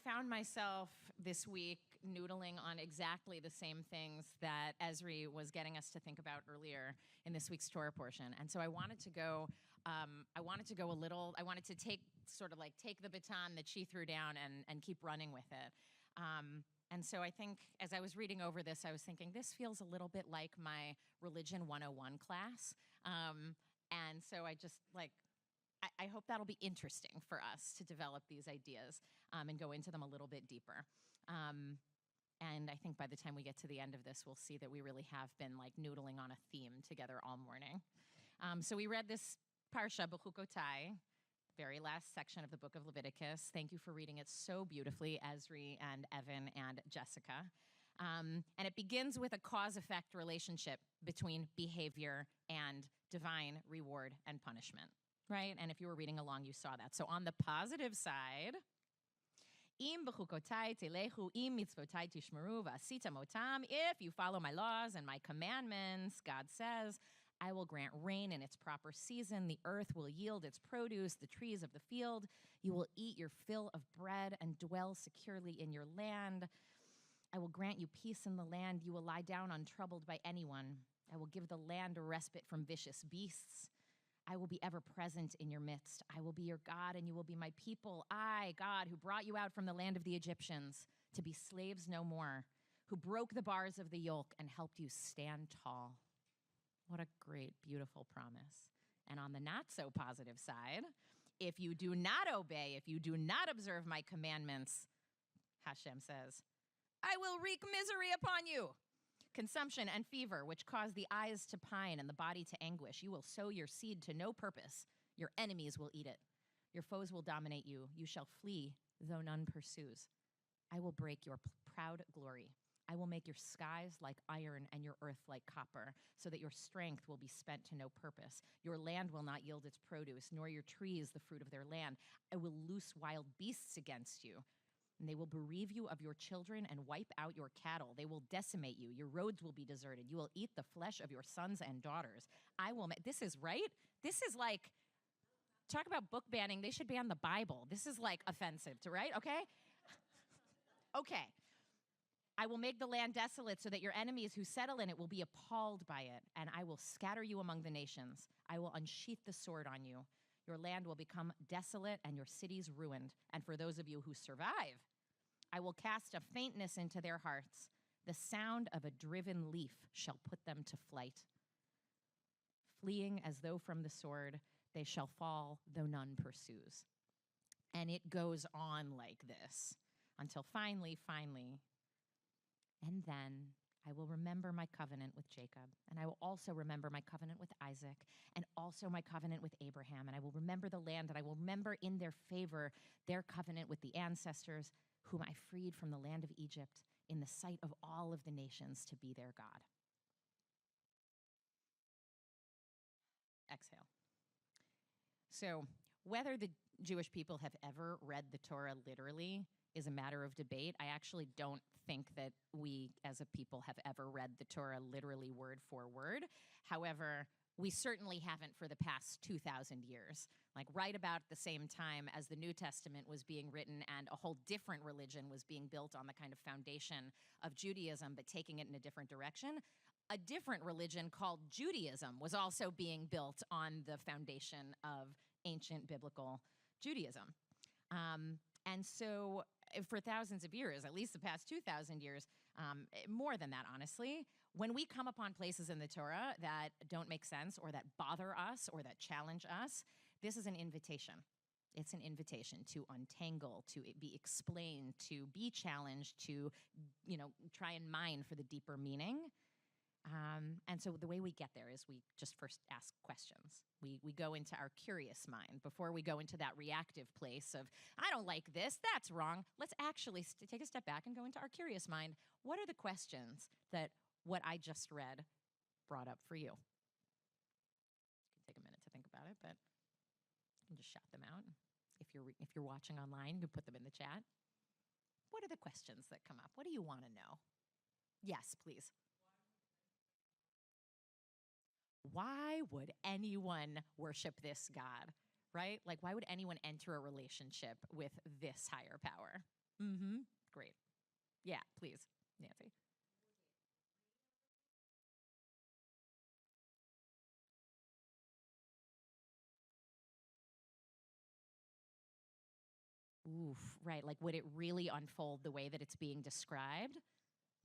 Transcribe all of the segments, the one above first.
found myself this week noodling on exactly the same things that Esri was getting us to think about earlier in this week's Torah portion. And so I wanted to go a little, I wanted to take the baton that she threw down and keep running with it. And so I think as I was reading over this, I was thinking, this feels a little bit like my Religion 101 class. And so I hope that'll be interesting for us to develop these ideas and go into them a little bit deeper. And I think by the time we get to the end of this, we'll see that we really have been like noodling on a theme together all morning. So we read this Parsha, Bechukotai, very last section of the book of Leviticus. Thank you for reading it so beautifully, Esri and Evan and Jessica. And it begins with a cause-effect relationship between behavior and divine reward and punishment, right? And if you were reading along, you saw that. So on the positive side, Im bechukotai telechu, im mitzvotai tishmeru, v'asita motam. If you follow my laws and my commandments, God says, I will grant rain in its proper season. The earth will yield its produce, the trees of the field. You will eat your fill of bread and dwell securely in your land. I will grant you peace in the land. You will lie down untroubled by anyone. I will give the land a respite from vicious beasts. I will be ever present in your midst. I will be your God, and you will be my people. I, God, who brought you out from the land of the Egyptians to be slaves no more, who broke the bars of the yoke and helped you stand tall. What a great, beautiful promise. And on the not so positive side, if you do not obey, if you do not observe my commandments, Hashem says, I will wreak misery upon you. Consumption and fever, which cause the eyes to pine and the body to anguish. You will sow your seed to no purpose. Your enemies will eat it. Your foes will dominate you. You shall flee, though none pursues. I will break your proud glory. I will make your skies like iron and your earth like copper, so that your strength will be spent to no purpose. Your land will not yield its produce, nor your trees the fruit of their land. I will loose wild beasts against you, and they will bereave you of your children and wipe out your cattle. They will decimate you. Your roads will be deserted. You will eat the flesh of your sons and daughters. This is right? This is like, talk about book banning. They should ban the Bible. This is like offensive, right? Okay? Okay. I will make the land desolate so that your enemies who settle in it will be appalled by it, and I will scatter you among the nations. I will unsheath the sword on you. Your land will become desolate and your cities ruined. And for those of you who survive, I will cast a faintness into their hearts. The sound of a driven leaf shall put them to flight. Fleeing as though from the sword, they shall fall, though none pursues. And it goes on like this until finally, and then I will remember my covenant with Jacob, and I will also remember my covenant with Isaac, and also my covenant with Abraham, and I will remember the land, and I will remember in their favor their covenant with the ancestors whom I freed from the land of Egypt in the sight of all of the nations to be their God. Exhale. So whether the Jewish people have ever read the Torah literally is a matter of debate. I actually don't think that we as a people have ever read the Torah literally word for word. However, we certainly haven't for the past 2,000 years. Like right about the same time as the New Testament was being written and a whole different religion was being built on the kind of foundation of Judaism, but taking it in a different direction, a different religion called Judaism was also being built on the foundation of ancient biblical Judaism. And so for thousands of years, at least the past 2,000 years, more than that, honestly, when we come upon places in the Torah that don't make sense or that bother us or that challenge us, this is an invitation. It's an invitation to untangle, to be explained, to be challenged, to, try and mine for the deeper meaning. And so the way we get there is we just first ask questions. We go into our curious mind before we go into that reactive place of, I don't like this, that's wrong. Let's actually take a step back and go into our curious mind. What are the questions that what I just read brought up for you? You can take a minute to think about it, but you can just shout them out. If you're watching online, you can put them in the chat. What are the questions that come up? What do you want to know? Yes, please. Why would anyone worship this God, right? Like, why would anyone enter a relationship with this higher power? Yeah, please, Nancy. Oof, right. Like, would it really unfold the way that it's being described?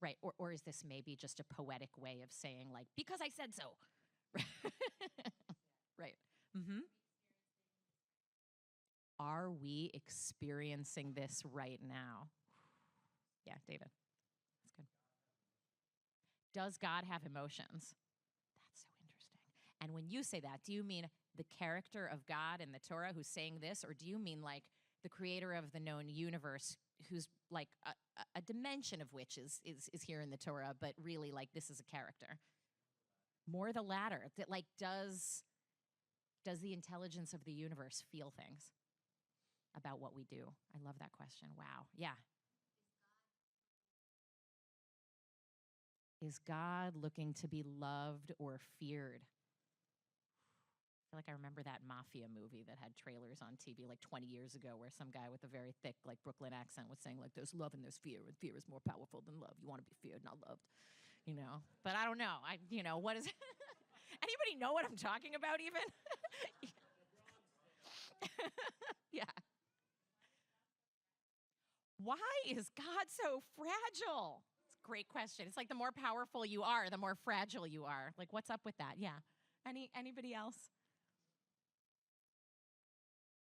Right. Or is this maybe just a poetic way of saying, like, because I said so? Right. Hmm. Are we experiencing this right now? Yeah, David. That's good. Does God have emotions? That's so interesting. And when you say that, do you mean the character of God in the Torah who's saying this, or do you mean like the creator of the known universe who's like a dimension of which is here in the Torah, but really like this is a character? More the latter. That like does the intelligence of the universe feel things about what we do? I love that question. Wow. Yeah. Is God looking to be loved or feared? I feel like I remember that mafia movie that had trailers on TV like 20 years ago where some guy with a very thick like Brooklyn accent was saying like there's love and there's fear and fear is more powerful than love. You want to be feared, not loved, you know. But I don't know. What is anybody know what I'm talking about even? Yeah. Why is God so fragile? It's a great question. It's like the more powerful you are, the more fragile you are. Like what's up with that? Yeah. Anybody else?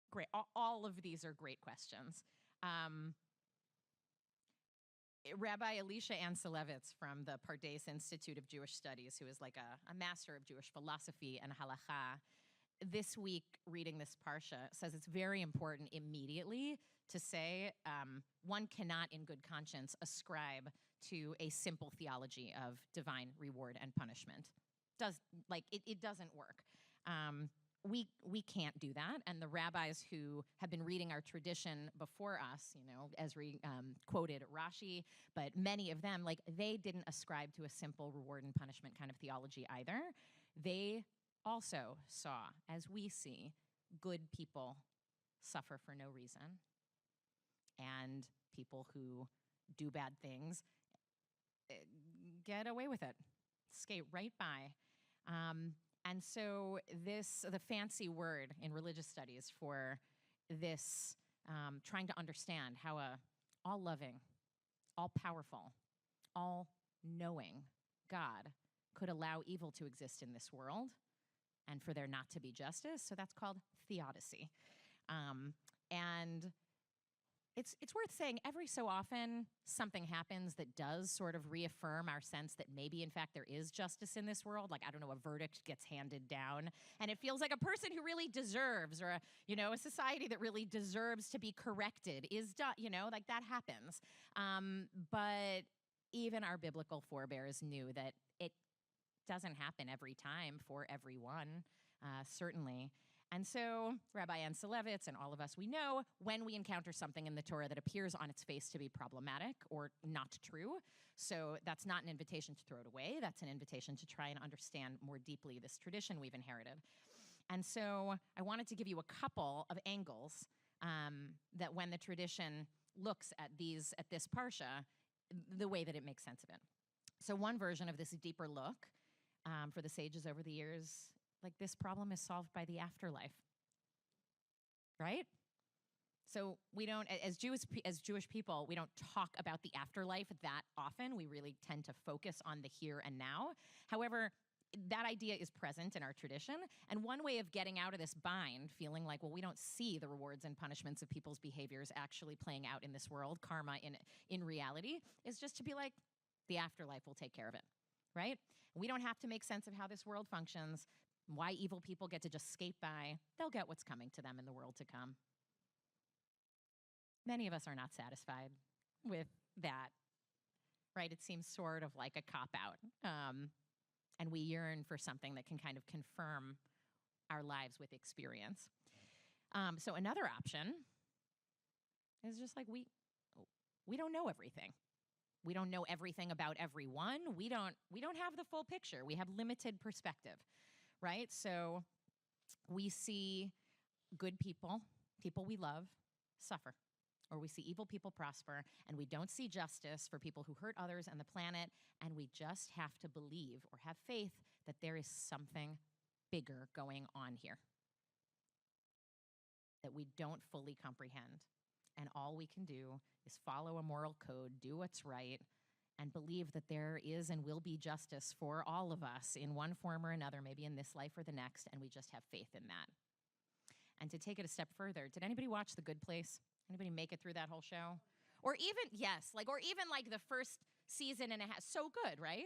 Great. All of these are great questions. Um, Rabbi Elisha Anselevitz from the Pardes Institute of Jewish Studies, who is like a master of Jewish philosophy and halacha, this week reading this parsha says it's very important immediately to say one cannot in good conscience ascribe to a simple theology of divine reward and punishment. It doesn't work. We can't do that. And the rabbis who have been reading our tradition before us, Esri quoted Rashi, but many of them, like, they didn't ascribe to a simple reward and punishment kind of theology either. They also saw, as we see, good people suffer for no reason, and people who do bad things get away with it, skate right by. And so the fancy word in religious studies for this, trying to understand how a all-loving, all-powerful, all-knowing God could allow evil to exist in this world and for there not to be justice. So that's called theodicy. And it's worth saying every so often something happens that does sort of reaffirm our sense that maybe in fact there is justice in this world. Like, I don't know, a verdict gets handed down and it feels like a person who really deserves, or a society that really deserves to be corrected is done, like that happens. But even our biblical forebears knew that it doesn't happen every time for everyone, certainly. And so Rabbi Anselevitz and all of us, we know when we encounter something in the Torah that appears on its face to be problematic or not true. So that's not an invitation to throw it away. That's an invitation to try and understand more deeply this tradition we've inherited. And so I wanted to give you a couple of angles that when the tradition looks at this parsha, the way that it makes sense of it. So one version of this deeper look for the sages over the years, like, this problem is solved by the afterlife, right? So we don't, as Jewish people, we don't talk about the afterlife that often. We really tend to focus on the here and now. However, that idea is present in our tradition. And one way of getting out of this bind, feeling like, well, we don't see the rewards and punishments of people's behaviors actually playing out in this world, karma in reality, is just to be like, the afterlife will take care of it, right? We don't have to make sense of how this world functions, why evil people get to just skate by. They'll get what's coming to them in the world to come. Many of us are not satisfied with that, right? It seems sort of like a cop-out. And we yearn for something that can kind of confirm our lives with experience. So another option is just like we don't know everything. We don't know everything about everyone. We don't have the full picture. We have limited perspective. Right? So we see good people we love, suffer. or we see evil people prosper, and we don't see justice for people who hurt others and the planet, and we just have to believe or have faith that there is something bigger going on here that we don't fully comprehend. And all we can do is follow a moral code, do what's right, and believe that there is and will be justice for all of us in one form or another, maybe in this life or the next, and we just have faith in that. And to take it a step further, did anybody watch The Good Place? Anybody make it through that whole show? Or even, yes, or even the first season and a half. So good, right?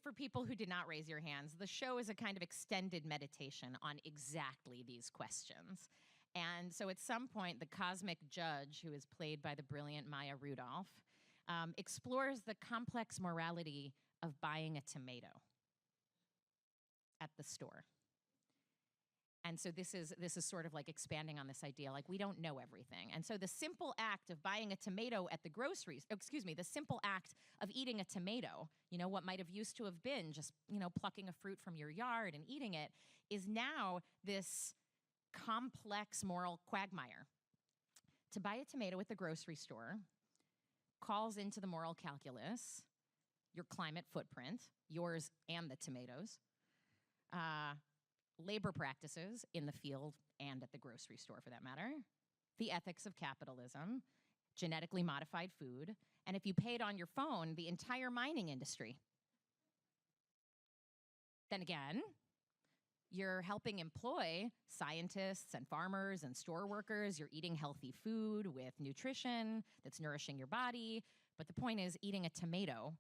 For people who did not raise your hands, the show is a kind of extended meditation on exactly these questions. And so at some point, the cosmic judge, who is played by the brilliant Maya Rudolph, explores the complex morality of buying a tomato at the store. And so this is sort of expanding on this idea, we don't know everything. And so the simple act of buying a tomato at the the simple act of eating a tomato, what might have used to have been just, plucking a fruit from your yard and eating it, is now this complex moral quagmire. To buy a tomato at the grocery store calls into the moral calculus your climate footprint, yours and the tomatoes, labor practices in the field and at the grocery store for that matter, the ethics of capitalism, genetically modified food, and if you paid on your phone, the entire mining industry. Then again, you're helping employ scientists and farmers and store workers. You're eating healthy food with nutrition that's nourishing your body. But the point is, eating a tomato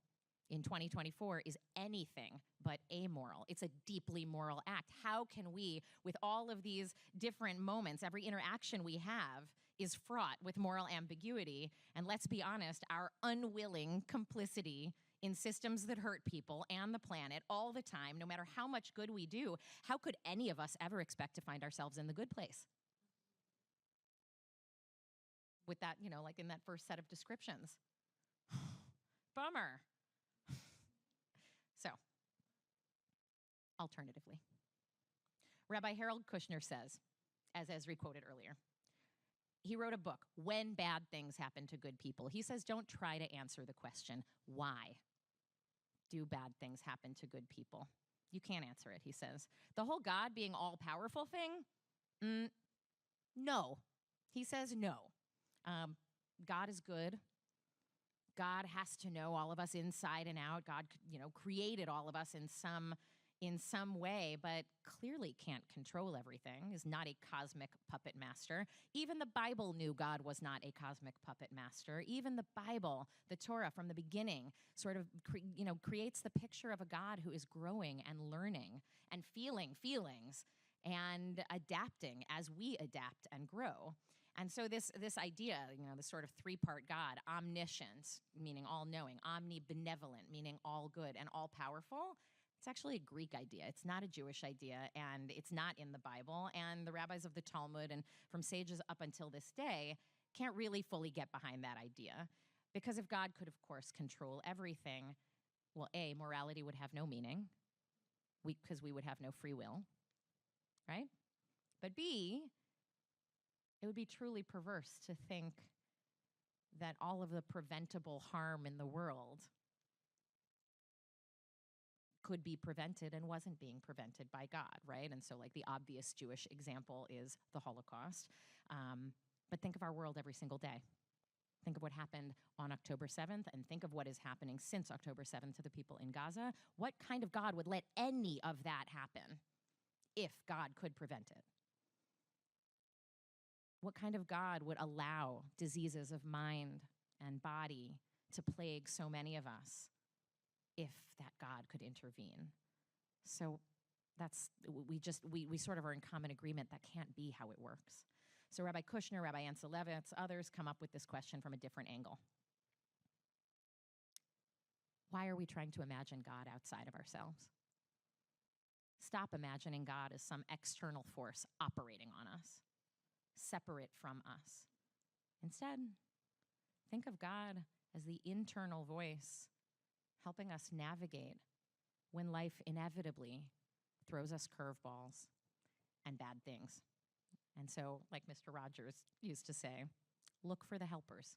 in 2024 is anything but amoral. It's a deeply moral act. How can we, with all of these different moments, every interaction we have is fraught with moral ambiguity, and let's be honest, our unwilling complicity in systems that hurt people and the planet all the time, no matter how much good we do, how could any of us ever expect to find ourselves in the good place? With that, in that first set of descriptions. Bummer. So, alternatively, Rabbi Harold Kushner says, as Esri quoted earlier, he wrote a book, When Bad Things Happen to Good People. He says, don't try to answer the question, why do bad things happen to good people? You can't answer it, he says. The whole God being all-powerful thing? No. He says no. God is good. God has to know all of us inside and out. God, created all of us in some way, but clearly can't control everything, is not a cosmic puppet master. Even the Bible knew God was not a cosmic puppet master. Even the Bible, the Torah from the beginning, sort of creates the picture of a God who is growing and learning and feeling feelings and adapting as we adapt and grow. And so this idea, this sort of three-part God, omniscient, meaning all-knowing, omnibenevolent, meaning all good, and all-powerful, it's actually a Greek idea. It's not a Jewish idea, and it's not in the Bible. And the rabbis of the Talmud and from sages up until this day can't really fully get behind that idea. Because if God could, of course, control everything, well, A, morality would have no meaning, because we would have no free will, right? But B, it would be truly perverse to think that all of the preventable harm in the world could be prevented and wasn't being prevented by God, right? And so the obvious Jewish example is the Holocaust. But think of our world every single day. Think of what happened on October 7th, and think of what is happening since October 7th to the people in Gaza. What kind of God would let any of that happen if God could prevent it? What kind of God would allow diseases of mind and body to plague so many of us if that God could intervene? So we sort of are in common agreement that can't be how it works. So Rabbi Kushner, Rabbi Ansel Levitz, others come up with this question from a different angle. Why are we trying to imagine God outside of ourselves? Stop imagining God as some external force operating on us, separate from us. Instead, think of God as the internal voice helping us navigate when life inevitably throws us curveballs and bad things. And so, like Mr. Rogers used to say, look for the helpers.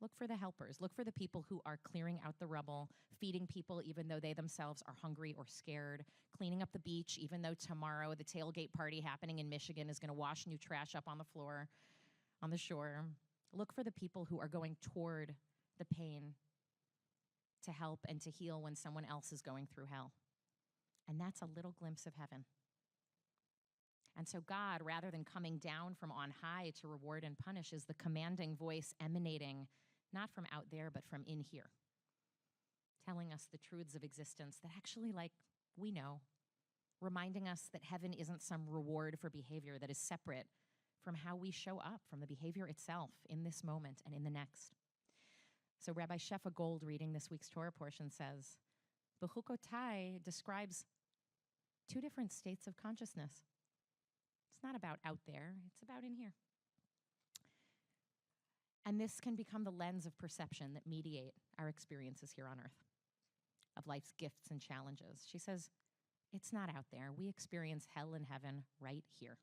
Look for the helpers. Look for the people who are clearing out the rubble, feeding people even though they themselves are hungry or scared, cleaning up the beach even though tomorrow the tailgate party happening in Michigan is going to wash new trash up on the floor, on the shore. Look for the people who are going toward the pain to help and to heal when someone else is going through hell. And that's a little glimpse of heaven. And so God, rather than coming down from on high to reward and punish, is the commanding voice emanating not from out there, but from in here, telling us the truths of existence that actually, like, we know, reminding us that heaven isn't some reward for behavior that is separate from how we show up, from the behavior itself in this moment and in the next. So Rabbi Shefa Gold, reading this week's Torah portion, says, Bechukotai describes two different states of consciousness. It's not about out there, it's about in here. And this can become the lens of perception that mediate our experiences here on earth, of life's gifts and challenges. She says, it's not out there. We experience hell and heaven right here.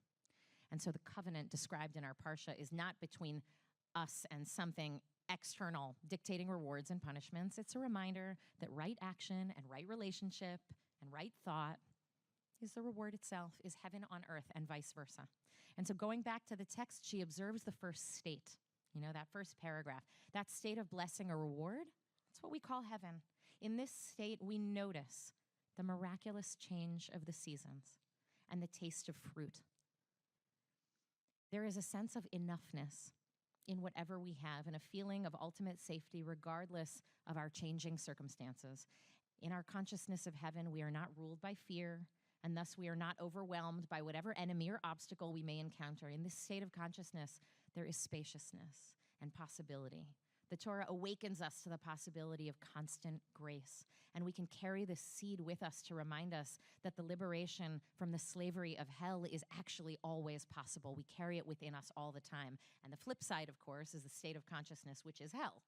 And so the covenant described in our Parsha is not between us and something external dictating rewards and punishments. It's a reminder that right action and right relationship and right thought is the reward itself, is heaven on earth and vice versa. And so going back to the text, she observes the first state, that first paragraph, that state of blessing or reward. That's what we call heaven. In this state, we notice the miraculous change of the seasons and the taste of fruit. There is a sense of enoughness in whatever we have and a feeling of ultimate safety regardless of our changing circumstances. In our consciousness of heaven, we are not ruled by fear, and thus we are not overwhelmed by whatever enemy or obstacle we may encounter. In this state of consciousness, there is spaciousness and possibility. The Torah awakens us to the possibility of constant grace, and we can carry this seed with us to remind us that the liberation from the slavery of hell is actually always possible. We carry it within us all the time. And the flip side, of course, is the state of consciousness, which is hell.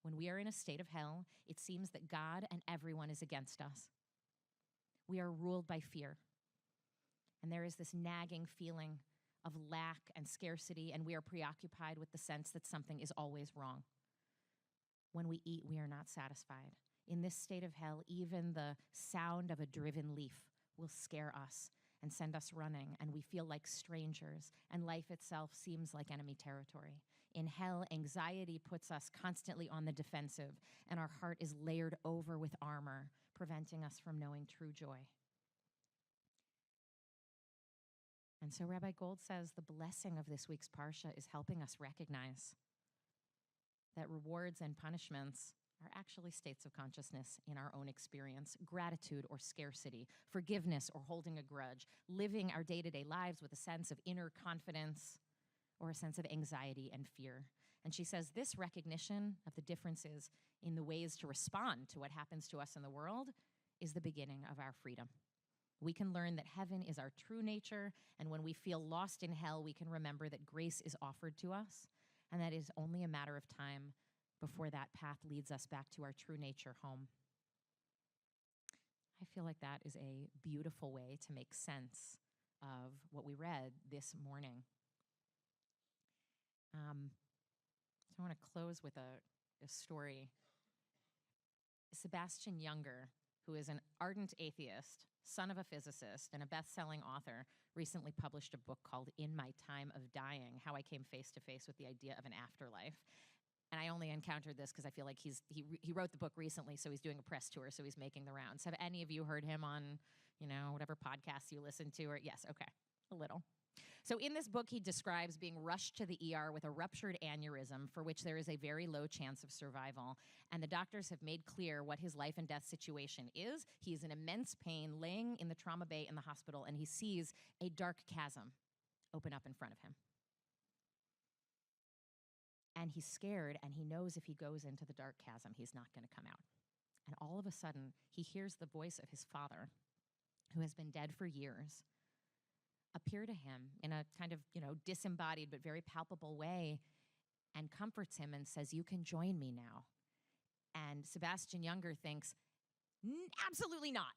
When we are in a state of hell, it seems that God and everyone is against us. We are ruled by fear, and there is this nagging feeling of lack and scarcity, and we are preoccupied with the sense that something is always wrong. When we eat, we are not satisfied. In this state of hell, even the sound of a driven leaf will scare us and send us running, and we feel like strangers, and life itself seems like enemy territory. In hell, anxiety puts us constantly on the defensive, and our heart is layered over with armor, preventing us from knowing true joy. And so Rabbi Gold says the blessing of this week's Parsha is helping us recognize that rewards and punishments are actually states of consciousness in our own experience, gratitude or scarcity, forgiveness or holding a grudge, living our day-to-day lives with a sense of inner confidence or a sense of anxiety and fear. And she says this recognition of the differences in the ways to respond to what happens to us in the world is the beginning of our freedom. We can learn that heaven is our true nature, and when we feel lost in hell, we can remember that grace is offered to us, and that it is only a matter of time before that path leads us back to our true nature home. I feel like that is a beautiful way to make sense of what we read this morning. So I want to close with a story. Sebastian Junger, who is an ardent atheist, son of a physicist, and a best-selling author, recently published a book called In My Time of Dying, How I Came Face to Face with the Idea of an Afterlife. And I only encountered this because I feel like he wrote the book recently, so he's doing a press tour, so he's making the rounds. Have any of you heard him on, whatever podcasts you listen to? Or yes, okay, a little. So in this book, he describes being rushed to the ER with a ruptured aneurysm for which there is a very low chance of survival. And the doctors have made clear what his life and death situation is. He's in immense pain, laying in the trauma bay in the hospital, and he sees a dark chasm open up in front of him. And he's scared, and he knows if he goes into the dark chasm, he's not going to come out. And all of a sudden, he hears the voice of his father, who has been dead for years, appear to him in a kind of, disembodied but very palpable way and comforts him and says, "You can join me now." And Sebastian Junger thinks, absolutely not.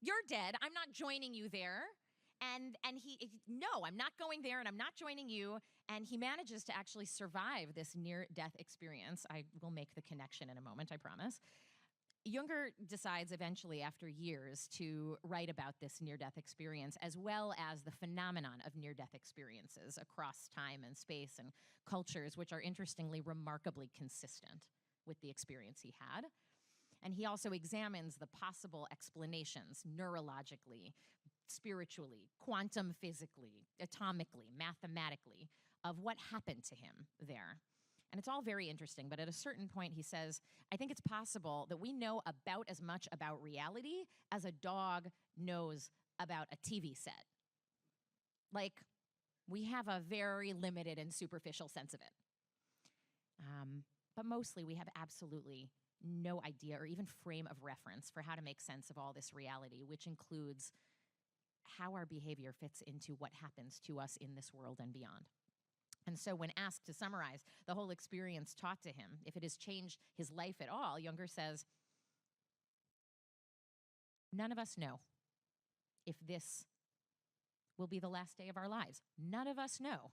You're dead. I'm not joining you there. And no, I'm not going there and I'm not joining you. And he manages to actually survive this near-death experience. I will make the connection in a moment, I promise. Junger decides eventually, after years, to write about this near-death experience, as well as the phenomenon of near-death experiences across time and space and cultures, which are interestingly remarkably consistent with the experience he had. And he also examines the possible explanations neurologically, spiritually, quantum physically, atomically, mathematically, of what happened to him there. And it's all very interesting, but at a certain point he says, I think it's possible that we know about as much about reality as a dog knows about a TV set. Like, we have a very limited and superficial sense of it. But mostly we have absolutely no idea or even frame of reference for how to make sense of all this reality, which includes how our behavior fits into what happens to us in this world and beyond. And so when asked to summarize the whole experience taught to him, if it has changed his life at all, Junger says, none of us know if this will be the last day of our lives. None of us know.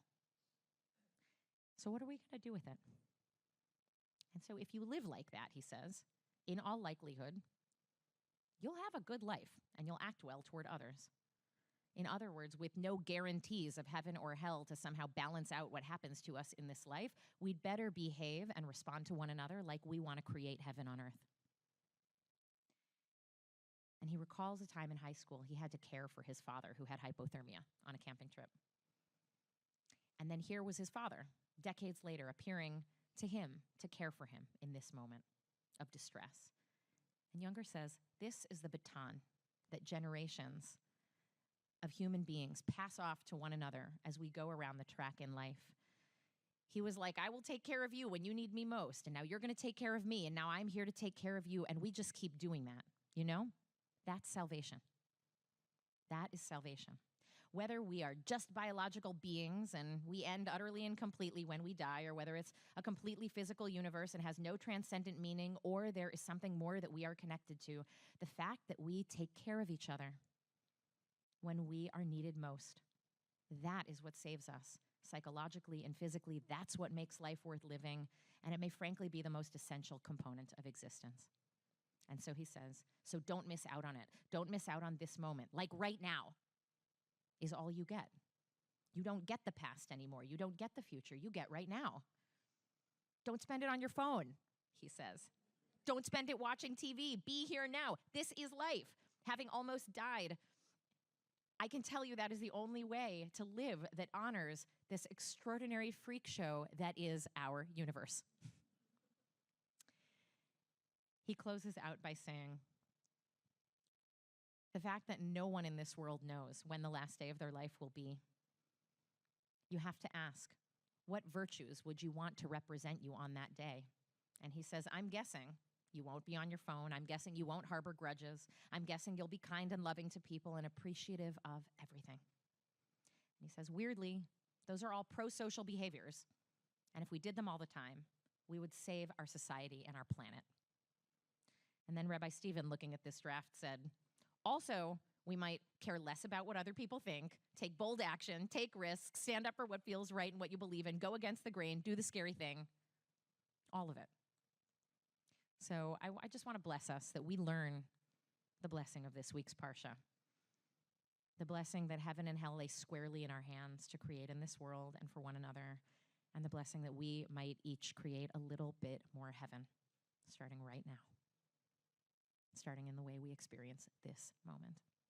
So what are we going to do with it? And so if you live like that, he says, in all likelihood, you'll have a good life and you'll act well toward others. In other words, with no guarantees of heaven or hell to somehow balance out what happens to us in this life, we'd better behave and respond to one another like we want to create heaven on earth. And he recalls a time in high school he had to care for his father who had hypothermia on a camping trip. And then here was his father, decades later, appearing to him to care for him in this moment of distress. And Junger says, this is the baton that generations of human beings pass off to one another as we go around the track in life. He was like, I will take care of you when you need me most, and now you're going to take care of me, and now I'm here to take care of you, and we just keep doing that, you know? That's salvation. That is salvation. Whether we are just biological beings and we end utterly and completely when we die, or whether it's a completely physical universe and has no transcendent meaning, or there is something more that we are connected to, the fact that we take care of each other when we are needed most, that is what saves us psychologically and physically. That's what makes life worth living, and it may frankly be the most essential component of existence. And so he says, so don't miss out on it. Don't miss out on this moment. Like right now is all you get. You don't get the past anymore. You don't get the future. You get right now. Don't spend it on your phone, he says. Don't spend it watching TV. Be here now. This is life. Having almost died, I can tell you that is the only way to live that honors this extraordinary freak show that is our universe. He closes out by saying, the fact that no one in this world knows when the last day of their life will be, you have to ask, what virtues would you want to represent you on that day? And he says, I'm guessing you won't be on your phone. I'm guessing you won't harbor grudges. I'm guessing you'll be kind and loving to people and appreciative of everything. And he says, weirdly, those are all pro-social behaviors. And if we did them all the time, we would save our society and our planet. And then Rabbi Stephen, looking at this draft, said, also, we might care less about what other people think, take bold action, take risks, stand up for what feels right and what you believe in, go against the grain, do the scary thing, all of it. So I just want to bless us that we learn the blessing of this week's Parsha, the blessing that heaven and hell lay squarely in our hands to create in this world and for one another, and the blessing that we might each create a little bit more heaven, starting right now, starting in the way we experience this moment.